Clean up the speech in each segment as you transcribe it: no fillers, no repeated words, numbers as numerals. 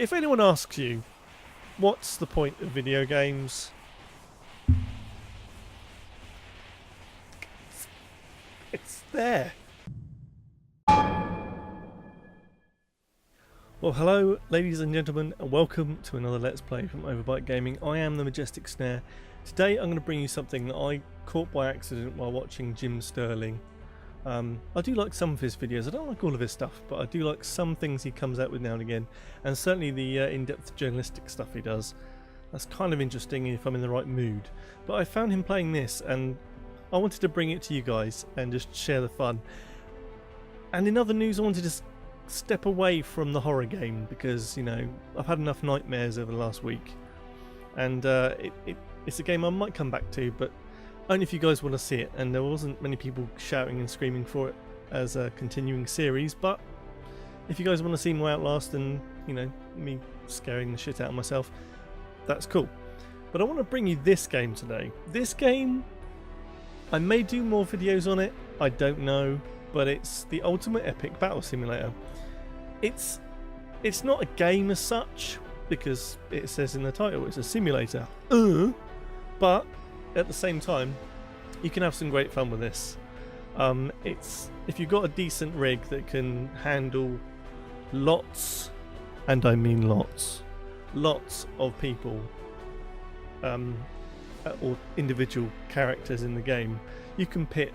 If anyone asks you, what's the point of video games? It's there. Well, hello ladies and gentlemen, and welcome to another Let's Play from Overbite Gaming. I am the Majestic Snare. Today I'm going to bring you something that I caught by accident while watching Jim Sterling. I do like some of his videos. I don't like all of his stuff, but I do like some things he comes out with now and again, and certainly the in-depth journalistic stuff he does. That's kind of interesting if I'm in the right mood. But I found him playing this and I wanted to bring it to you guys and just share the fun. And in other news, I wanted to step away from the horror game because, you know, I've had enough nightmares over the last week, and it's a game I might come back to, but only if you guys want to see it. And there wasn't many people shouting and screaming for it as a continuing series, but if you guys want to see more Outlast and, you know, me scaring the shit out of myself, that's cool. But I want to bring you this game today. This game, I may do more videos on it, I don't know, but it's the ultimate epic battle simulator. It's not a game as such, because it says in the title it's a simulator. But at the same time, you can have some great fun with this. If you've got a decent rig that can handle lots, and I mean lots of people, or individual characters in the game, you can pit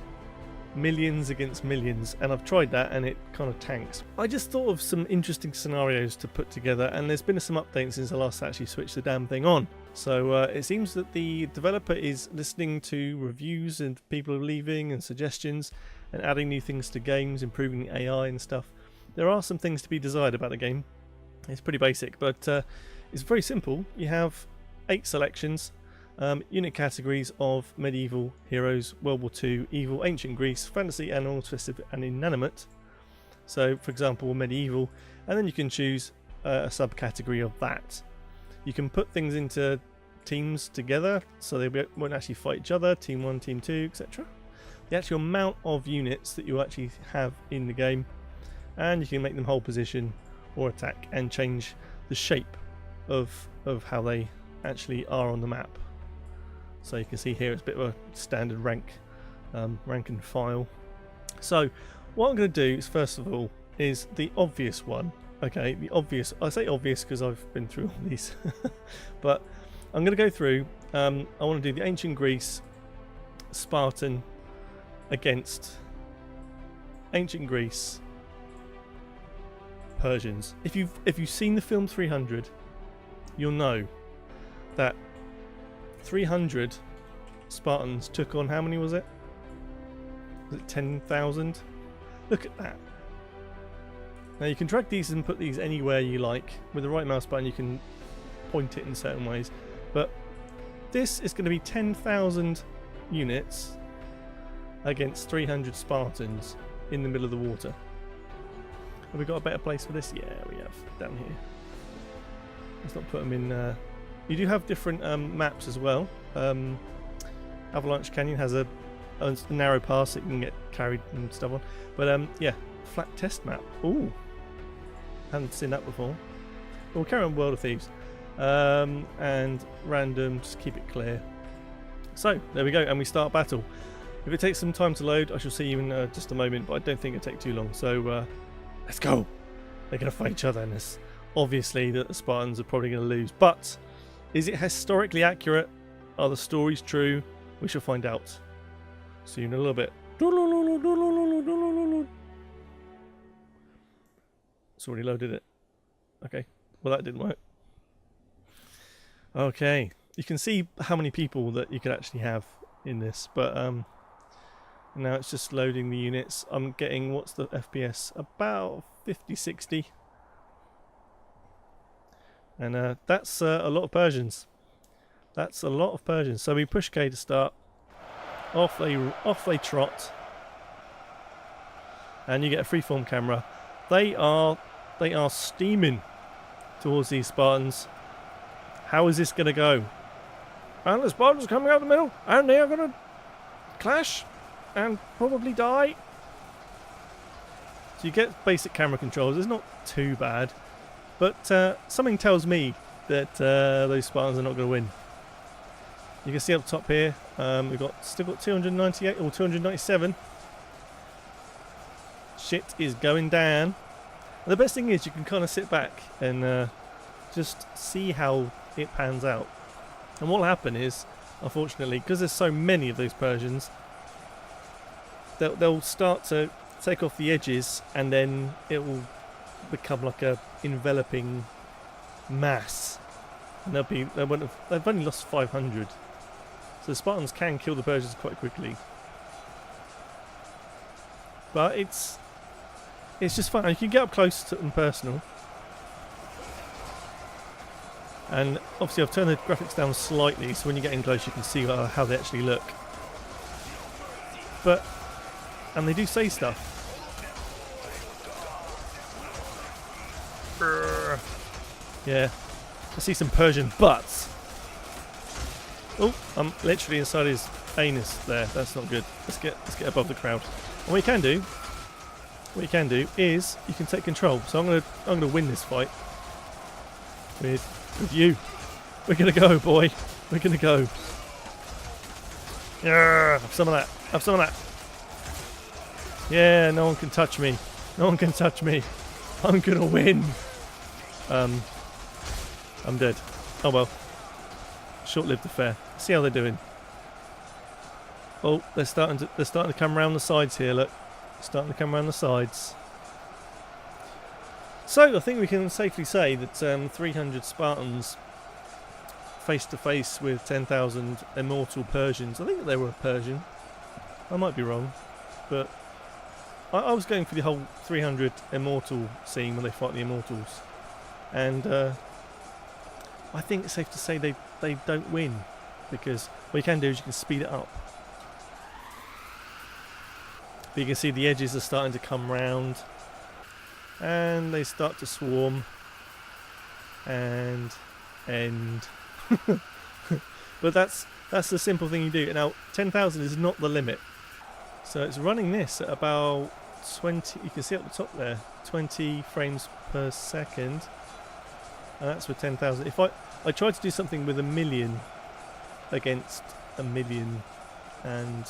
millions against millions, and I've tried that and it kind of tanks. I just thought of some interesting scenarios to put together, and there's been some updates since I last actually switched the damn thing on. So it seems that the developer is listening to reviews and people are leaving and suggestions and adding new things to games, improving the AI and stuff. There are some things to be desired about the game. It's pretty basic, but it's very simple. You have 8 selections. Unit categories of medieval, heroes, World War II, evil, ancient Greece, fantasy, animal, festive and inanimate. So for example, medieval, and then you can choose a subcategory of that. You can put things into teams together so they won't actually fight each other, team 1, team 2, etc. The actual amount of units that you actually have in the game, and you can make them hold position or attack and change the shape of how they actually are on the map. So you can see here it's a bit of a standard rank and file. So what I'm going to do is, first of all, is the obvious one. Okay, the obvious. I say obvious because I've been through all these. But I'm going to go through. I want to do the ancient Greece Spartan against ancient Greece Persians. If you've seen the film 300, you'll know that 300 Spartans took on, how many was it? Was it 10,000? Look at that. Now you can drag these and put these anywhere you like. With the right mouse button you can point it in certain ways. But this is going to be 10,000 units against 300 Spartans in the middle of the water. Have we got a better place for this? Yeah, we have. Down here. Let's not put them in... You do have different maps as well. Avalanche Canyon has a narrow pass that you can get carried and stuff on. But yeah, flat test map. Ooh, haven't seen that before. We'll carry on World of Thieves. And random, just keep it clear. So, there we go, and we start battle. If it takes some time to load, I shall see you in just a moment, but I don't think it'll take too long. So, let's go. They're going to fight each other, and it's obviously that the Spartans are probably going to lose. But is it historically accurate? Are the stories true? We shall find out. See you in a little bit. It's already loaded it. Okay. Well, that didn't work. Okay. You can see how many people that you could actually have in this, but now it's just loading the units. I'm getting, what's the FPS? About 50, 60. And that's a lot of Persians. That's a lot of Persians. So we push K to start. Off they trot. And you get a freeform camera. They are steaming towards these Spartans. How is this going to go? And the Spartans are coming out the middle, and they are going to clash and probably die. So you get basic camera controls. It's not too bad. But something tells me that those Spartans are not going to win. You can see up top here, we've still got 298 or 297. Shit is going down. And the best thing is you can kind of sit back and just see how it pans out. And what will happen is, unfortunately, because there's so many of those Persians, they'll start to take off the edges, and then it will become like a enveloping mass. And they've only lost 500. So the Spartans can kill the Persians quite quickly. But it's just fun. You can get up close to them personal. And obviously I've turned the graphics down slightly, so when you get in close you can see how they actually look. And they do say stuff. Yeah. I see some Persian butts. Oh, I'm literally inside his anus there. That's not good. Let's get above the crowd. And what you can do is you can take control. So I'm gonna win this fight with you. We're gonna go, boy. We're gonna go. Yeah, have some of that. Have some of that. Yeah, no one can touch me. No one can touch me. I'm gonna win. I'm dead. Oh well. Short-lived affair. See how they're doing. Oh, they're starting to come around the sides here. Look, starting to come around the sides. So I think we can safely say that 300 Spartans face to face with 10,000 immortal Persians. I think that they were Persian. I might be wrong, but I was going for the whole 300 immortal scene when they fight the immortals, and I think it's safe to say they don't win, because what you can do is you can speed it up. But you can see the edges are starting to come round, and they start to swarm and end. But that's the simple thing you do. Now 10,000 is not the limit, so it's running this at about 20. You can see up the top there, 20 frames per second, and that's with 10,000. If I tried to do something with 1 million against 1 million, and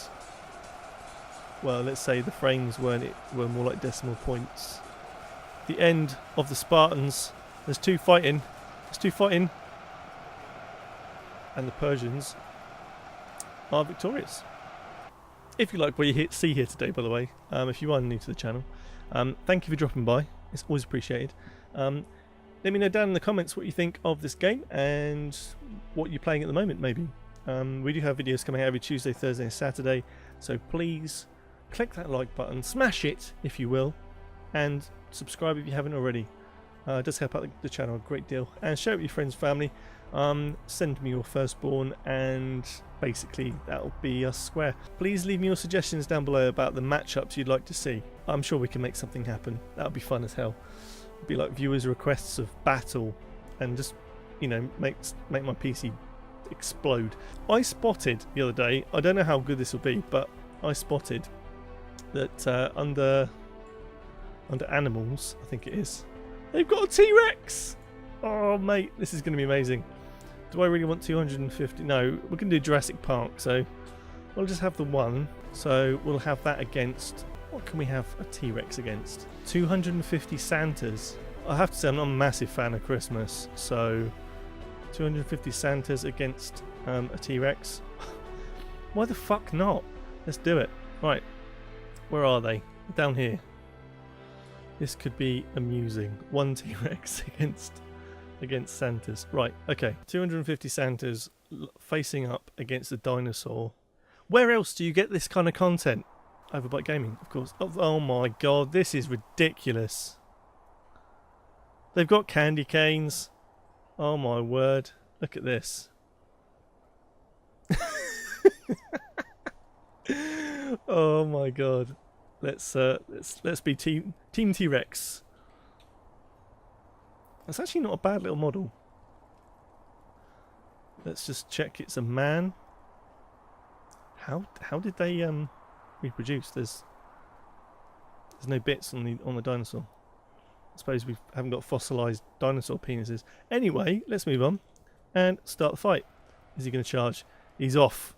well, let's say the frames were more like decimal points. The end of the Spartans. There's two fighting. And the Persians are victorious. If you like what you see here today, by the way, if you are new to the channel, thank you for dropping by. It's always appreciated. Let me know down in the comments what you think of this game and what you're playing at the moment, maybe. We do have videos coming out every Tuesday, Thursday and Saturday, so please click that like button, smash it if you will, and subscribe if you haven't already. It does help out the channel a great deal. And share it with your friends, family. Send me your firstborn, and basically that'll be us square. Please leave me your suggestions down below about the matchups you'd like to see. I'm sure we can make something happen. That'll be fun as hell. It'll be like viewers' requests of battle, and just, you know, make my PC explode. I spotted the other day, I don't know how good this will be, but I spotted that under animals, I think it is, they've got a T-Rex. Oh mate, this is going to be amazing. Do I really want 250? No, we're going to do Jurassic Park, so we'll just have the one. So we'll have that against, what can we have a T-Rex against? 250 Santas. I have to say I'm not a massive fan of Christmas, so 250 Santas against a T-Rex. Why the fuck not? Let's do it. Right, where are they? Down here. This could be amusing. One T-Rex against Santas. Right, okay. 250 Santas facing up against a dinosaur. Where else do you get this kind of content? Overbite Gaming, of course. Oh my god, this is ridiculous. They've got candy canes. Oh my word. Look at this. Oh my god. Let's be Team T-Rex. That's actually not a bad little model. Let's just check it's a man. How did they reproduce? There's no bits on the dinosaur. suppose we haven't got fossilised dinosaur penises. Anyway, let's move on and start the fight. Is he going to charge? He's off.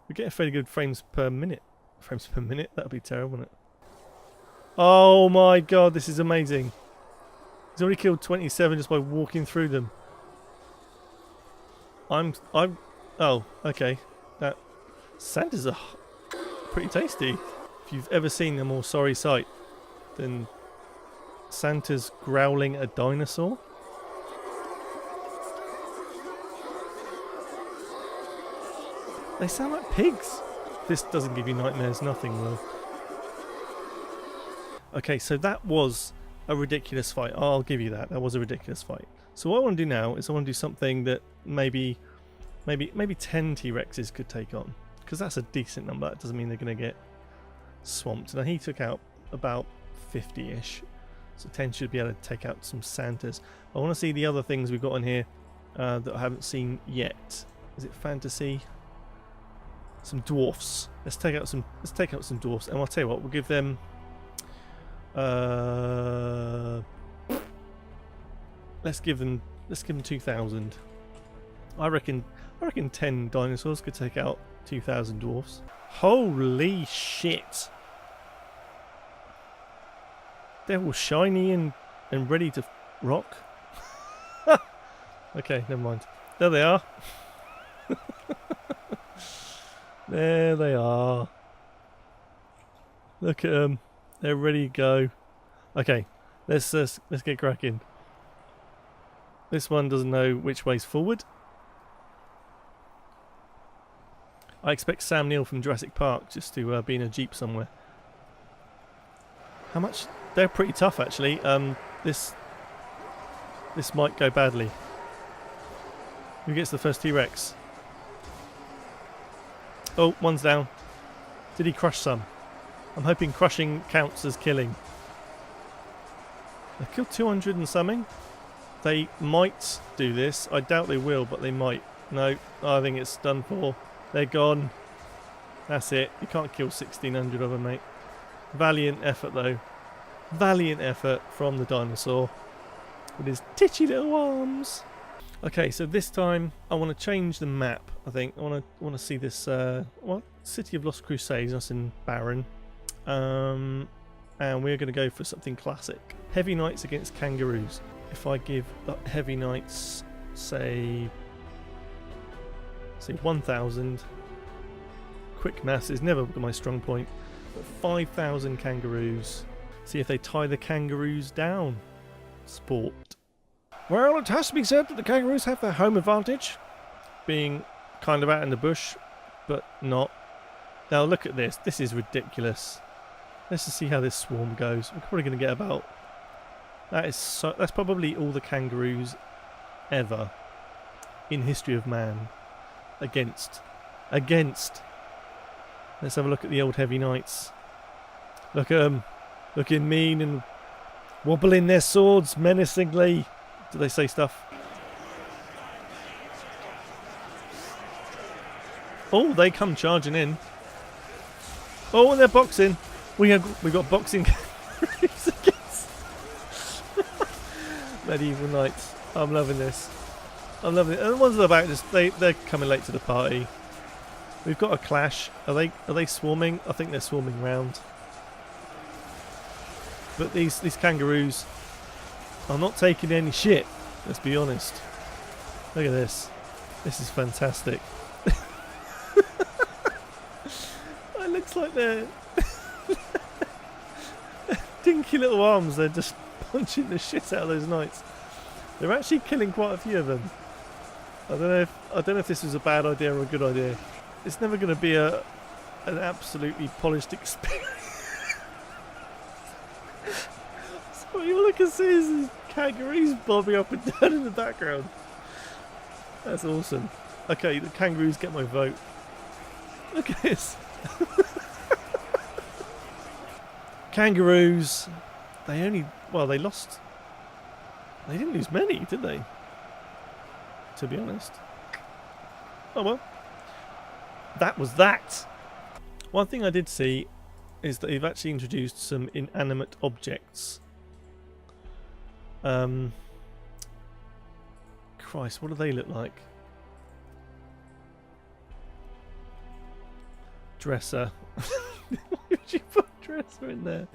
We get a fairly good frames per minute. Frames per minute? That would be terrible, wouldn't it? Oh my god, this is amazing. He's already killed 27 just by walking through them. Oh, okay. That Santas are pretty tasty. If you've ever seen a more sorry sight than Santa's growling at a dinosaur. They sound like pigs. This doesn't give you nightmares, nothing will. Okay, so that was a ridiculous fight. I'll give you that. That was a ridiculous fight. So what I want to do now is I want to do something that maybe 10 T-Rexes could take on. Because that's a decent number. That doesn't mean they're going to get swamped. Now he took out about 50-ish. So 10 should be able to take out some Santas. I want to see the other things we've got on here that I haven't seen yet. Is it fantasy? Some dwarfs. Let's take out some dwarfs, and I'll tell you what, we'll give them let's give them 2,000. I reckon 10 dinosaurs could take out 2,000 dwarfs. Holy shit. They're all shiny and ready to rock. Okay, never mind. There they are. There they are. Look at them. They're ready to go. Okay, let's get cracking. This one doesn't know which way's forward. I expect Sam Neill from Jurassic Park just to be in a jeep somewhere. How much? They're pretty tough actually. This might go badly. Who gets the first T-Rex? Oh, one's down. Did he crush some? I'm hoping crushing counts as killing. They killed 200 and something. They might do this. I doubt they will, but they might. No, I think it's done for. They're gone. That's it. You can't kill 1,600 of them, mate. Valiant effort, though. Valiant effort from the dinosaur with his titchy little arms. Okay, so this time I want to change the map. I think I want to see this. What? City of Lost Crusades. That's in Baron. And we're going to go for something classic. Heavy Knights against Kangaroos. If I give Heavy Knights, say 1,000. Quick maths is never my strong point. But 5,000 Kangaroos. See if they tie the Kangaroos down. Sport. Well, it has to be said that the Kangaroos have their home advantage, being kind of out in the bush, but not. Now look at this. This is ridiculous. Let's just see how this swarm goes. We're probably going to get about. That's probably all the Kangaroos ever in history of man. Against. Let's have a look at the old Heavy Knights. Look at them, looking mean and wobbling their swords menacingly. Do they say stuff? Oh, they come charging in. Oh, and they're boxing. We got boxing against medieval knights. I'm loving this. I'm loving it. And the ones at the back, they're coming late to the party. We've got a clash. Are they swarming? I think they're swarming round. But these Kangaroos are not taking any shit. Let's be honest. Look at this. This is fantastic. It looks like they're dinky little arms. They're just punching the shit out of those knights. They're actually killing quite a few of them. I don't know if this was a bad idea or a good idea. It's never going to be an absolutely polished experience. So all I can see is these kangaroos bobbing up and down in the background. That's awesome. Okay, the kangaroos get my vote. Look at this. Kangaroos. They lost. They didn't lose many, did they? To be honest. Oh well. That was that. One thing I did see is that they've actually introduced some inanimate objects. Christ, what do they look like? Dresser. Why would you put dresser in there?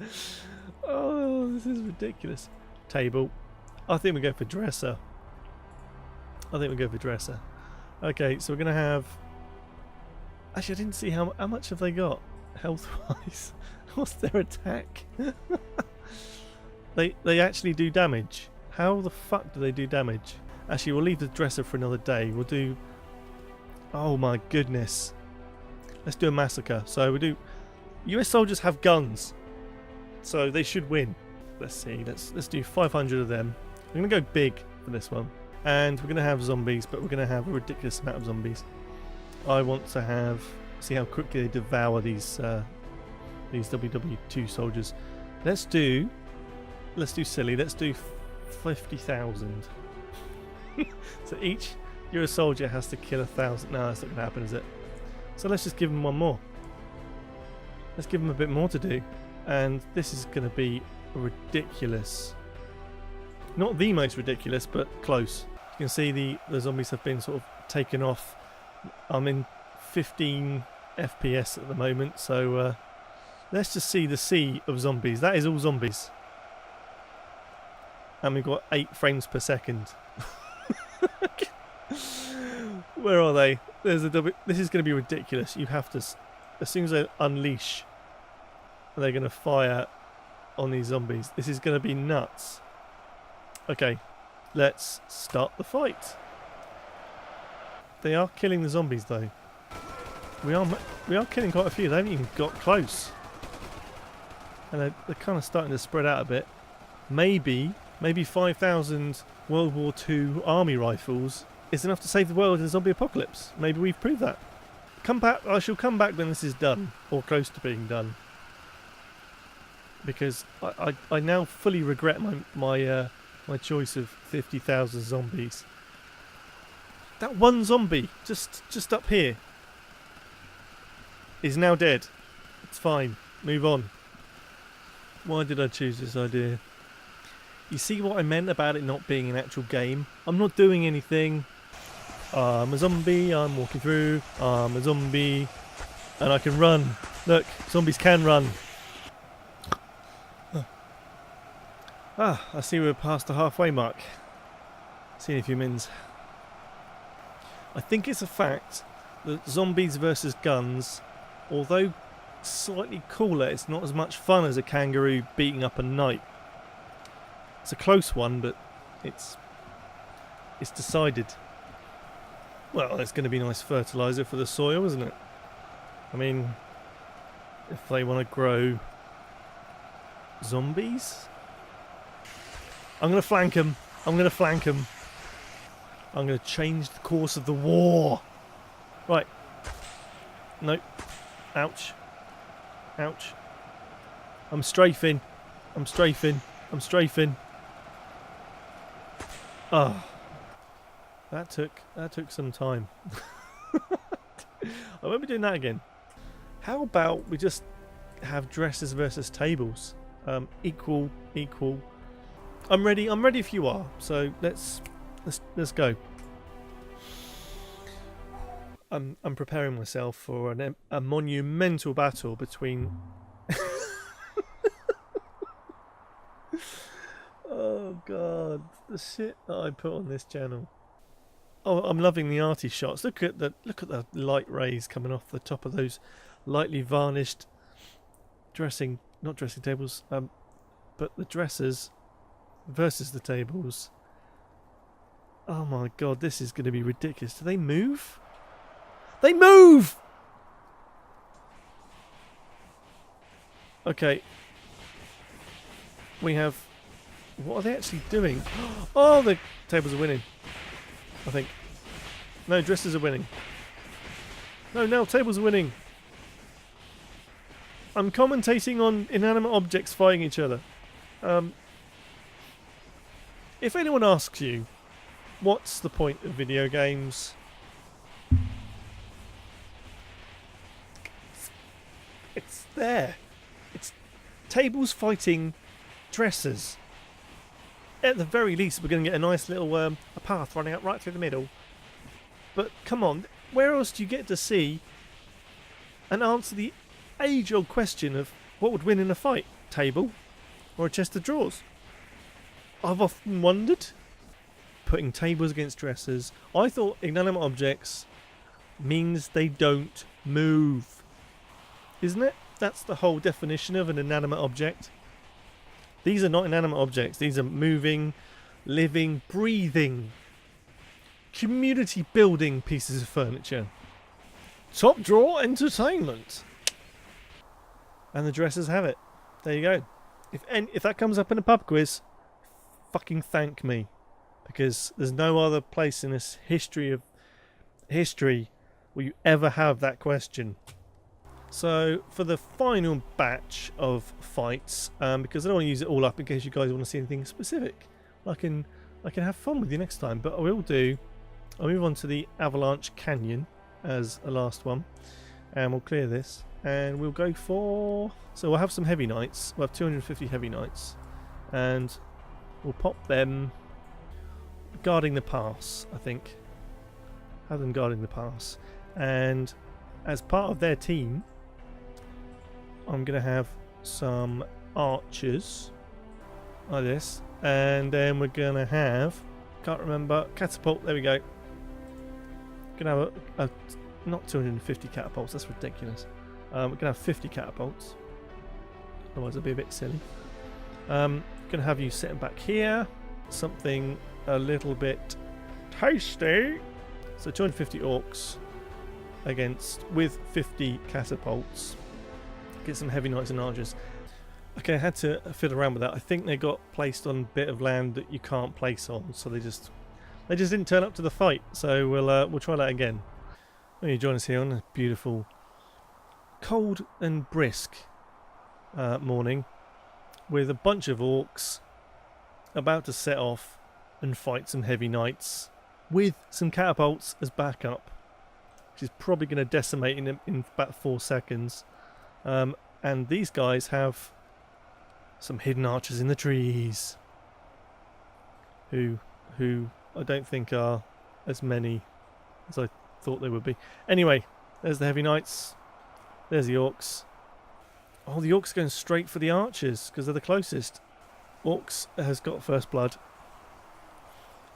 Oh, this is ridiculous. Table. I think we go for dresser. Okay, so we're going to have... Actually, I didn't see how much have they got health-wise. What's their attack? They actually do damage. How the fuck do they do damage? Actually, we'll leave the dresser for another day. We'll do... Oh my goodness. Let's do a massacre. So we do... US soldiers have guns, so they should win. Let's see. Let's do 500 of them. I'm going to go big for this one. And we're going to have zombies, but we're going to have a ridiculous amount of zombies. I want to have... See how quickly they devour these WW2 soldiers. Let's do silly. Let's do 50,000. So each US soldier has to kill 1,000. No, that's not going to happen, is it? So let's just give them one more. Let's give them a bit more to do. And this is going to be ridiculous. Not the most ridiculous, but close. You can see the zombies have been sort of taken off. I'm in 15 FPS at the moment, so let's just see the sea of zombies. That is all zombies. And we've got 8 frames per second. Where are they? There's a double. This is going to be ridiculous. You have to, as soon as they unleash, they're going to fire on these zombies. This is going to be nuts. Okay, let's start the fight. They are killing the zombies though. We are killing quite a few. They haven't even got close, and they're kind of starting to spread out a bit. Maybe 5,000 World War II army rifles is enough to save the world in a zombie apocalypse. Maybe we've proved that. Come back. I shall come back when this is done, or close to being done, because I now fully regret my choice of 50,000 zombies. That one zombie just up here is now dead. It's fine. Move on. Why did I choose this idea? You see what I meant about it not being an actual game? I'm not doing anything. I'm a zombie, I'm walking through, I'm a zombie, and I can run. Look, zombies can run. I see we're past the halfway mark. See you in a few minutes. I think it's a fact that zombies versus guns, although slightly cooler, it's not as much fun as a kangaroo beating up a knight. It's a close one, but it's decided. Well, it's going to be nice fertiliser for the soil, isn't it? I mean, if they want to grow zombies, I'm going to flank them. I'm going to change the course of the war. Right. Nope. Ouch. I'm strafing. Oh. That took some time. I won't be doing that again. How about we just have dresses versus tables? Equal. I'm ready if you are. So let's go. I'm preparing myself for a monumental battle between oh god, the shit that I put on this channel. Oh, I'm loving the arty shots. Look at the light rays coming off the top of those lightly varnished not dressing tables, but the dressers versus the tables. Oh my god, this is going to be ridiculous. Do they move? They move! Okay. We have... What are they actually doing? Oh, the tables are winning. I think. No, dressers are winning. No, tables are winning. I'm commentating on inanimate objects fighting each other. If anyone asks you, what's the point of video games? It's there. It's tables fighting dressers. at the very least, we're going to get a nice little a path running up right through the middle. But come on, where else do you get to see and answer the age-old question of what would win in a fight? Table or a chest of drawers? I've often wondered. Putting tables against dressers. I thought inanimate objects means they don't move. Isn't it? That's the whole definition of an inanimate object. These are not inanimate objects. These are moving, living, breathing, community building pieces of furniture. Top drawer entertainment. And the dressers have it. There you go. If that comes up in a pub quiz, fucking thank me. Because there's no other place in this history will you ever have that question. So for the final batch of fights, because I don't want to use it all up in case you guys want to see anything specific, I can have fun with you next time. But I'll move on to the Avalanche Canyon as a last one, and we'll clear this, and we'll go for. So we'll have some heavy knights. We'll have 250 heavy knights, and we'll pop them guarding the pass. I think have them guarding the pass, and as part of their team, I'm going to have some archers like this, and then we're going to have, can't remember, catapult, there we go. Going to have not 250 catapults, that's ridiculous. We're going to have 50 catapults, otherwise it'll be a bit silly. Going to have you sitting back here, something a little bit tasty. So 250 orcs with 50 catapults. Get some heavy knights and archers. Okay, I had to fiddle around with that. I think they got placed on a bit of land that you can't place on, so they just didn't turn up to the fight. So we'll try that again. When you join us here on a beautiful, cold and brisk morning, with a bunch of orcs about to set off and fight some heavy knights with some catapults as backup, which is probably going to decimate in about 4 seconds. And these guys have some hidden archers in the trees, who I don't think are as many as I thought they would be. Anyway, there's the heavy knights. There's the orcs. Oh, the orcs are going straight for the archers because they're the closest. Orcs has got first blood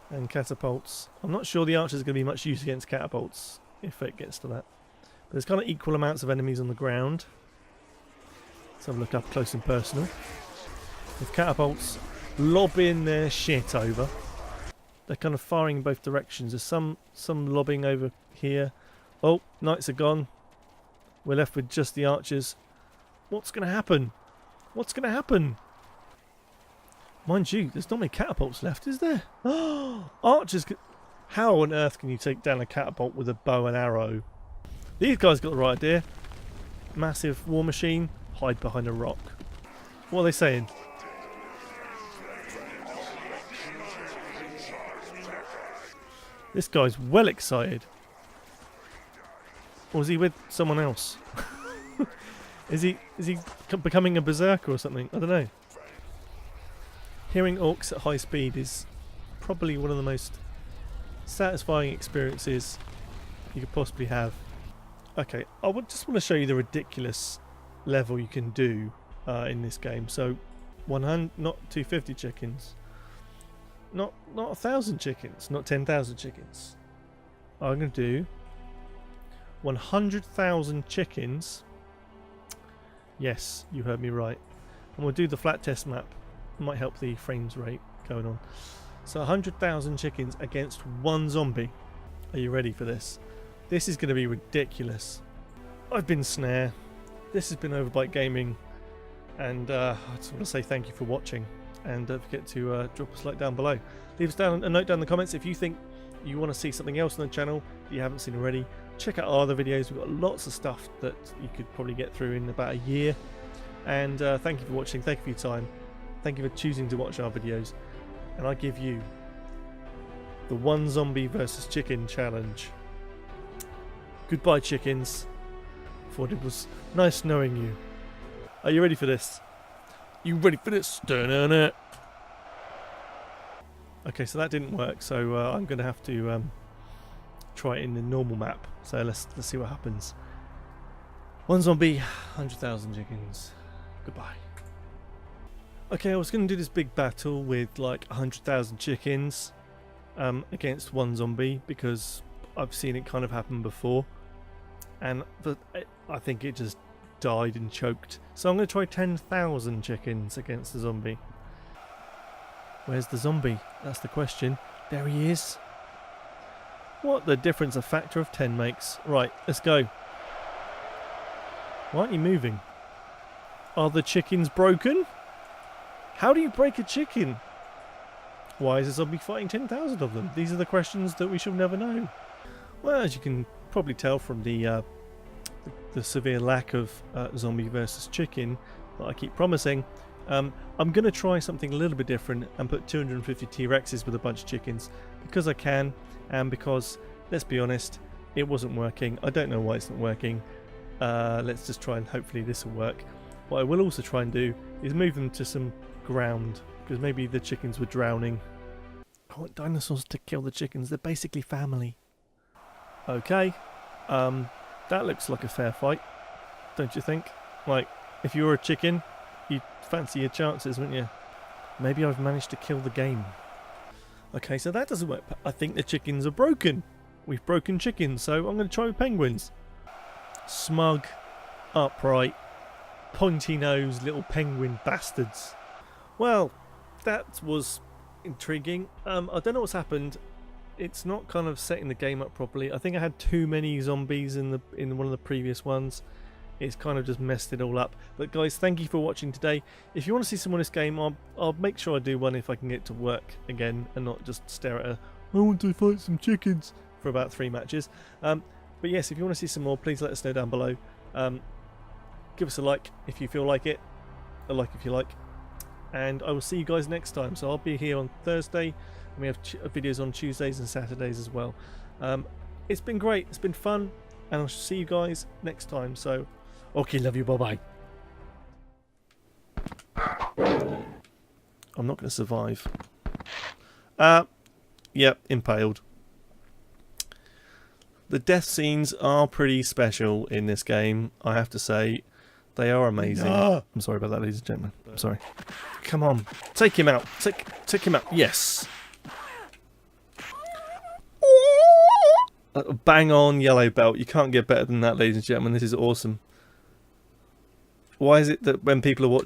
and catapults. I'm not sure the archers are going to be much use against catapults if it gets to that. But there's kind of equal amounts of enemies on the ground. Let's have a look up close and personal. With catapults lobbing their shit over. They're kind of firing in both directions. There's some lobbing over here. Oh, knights are gone. We're left with just the archers. What's going to happen? What's going to happen? Mind you, there's not many catapults left, is there? Archers. How on earth can you take down a catapult with a bow and arrow? These guys got the right idea. Massive war machine. Hide behind a rock. What are they saying? This guy's well excited. Or is he with someone else? Is he becoming a berserker or something? I don't know. Hearing orcs at high speed is probably one of the most satisfying experiences you could possibly have. Okay, I just want to show you the ridiculous level you can do in this game. So 100, not 250 chickens, not 1,000 chickens, not 10,000 chickens. I'm going to do 100,000 chickens. Yes, you heard me right. And we'll do the flat test map. It might help the frames rate going on. So 100,000 chickens against one zombie. Are you ready for this? This is going to be ridiculous. I've been Snare. This has been Overbite Gaming, and I just want to say thank you for watching, and don't forget to drop us a like down below. Leave us down a note down in the comments if you think you want to see something else on the channel that you haven't seen already. Check out our other videos. We've got lots of stuff that you could probably get through in about a year. And thank you for watching. Thank you for your time. Thank you for choosing to watch our videos. And I give you the one zombie versus chicken challenge. Goodbye, chickens. Thought it was nice knowing you. Are you ready for this? You ready for this? Dun-dun-dun. Okay, so that didn't work, so I'm going to have to try it in the normal map. So let's see what happens. 1 zombie, 100,000 chickens. Goodbye. Okay, I was going to do this big battle with like 100,000 chickens against 1 zombie because I've seen it kind of happen before, and I think it just died and choked. So I'm going to try 10,000 chickens against the zombie. Where's the zombie? That's the question. There he is. What the difference a factor of 10 makes. Right, let's go. Why aren't you moving? Are the chickens broken? How do you break a chicken? Why is a zombie fighting 10,000 of them? These are the questions that we shall never know. Well, as you can probably tell from the severe lack of zombie versus chicken that I keep promising, I'm going to try something a little bit different and put 250 T-Rexes with a bunch of chickens because I can, and because, let's be honest, it wasn't working. I don't know why it's not working. Let's just try and hopefully this will work. What I will also try and do is move them to some ground because maybe the chickens were drowning. I want dinosaurs to kill the chickens. They're basically family. Okay, that looks like a fair fight, don't you think? Like, if you were a chicken, you'd fancy your chances, wouldn't you? Maybe I've managed to kill the game. Okay, so that doesn't work. I think the chickens are broken. We've broken chickens, so I'm going to try with penguins. Smug, upright, pointy-nosed little penguin bastards. Well, that was intriguing. I don't know what's happened. It's not kind of setting the game up properly. I think I had too many zombies in one of the previous ones. It's kind of just messed it all up. But guys, thank you for watching today. If you want to see some more of this game, I'll make sure I do one if I can get it to work again and not just stare at I want to fight some chickens for about 3 matches. But yes, if you want to see some more, please let us know down below. Give us a like if you feel like it. A like if you like. And I will see you guys next time. So I'll be here on Thursday, and we have videos on Tuesdays and Saturdays as well. It's been great. It's been fun, and I'll see you guys next time. So, okay, love you. Bye-bye. I'm not going to survive. Yep, impaled. The death scenes are pretty special in this game, I have to say. They are amazing. No. I'm sorry about that, ladies and gentlemen. I'm sorry. Come on. Take him out. Take him out. Yes. Bang on yellow belt. You can't get better than that, ladies and gentlemen. This is awesome. Why is it that when people are watching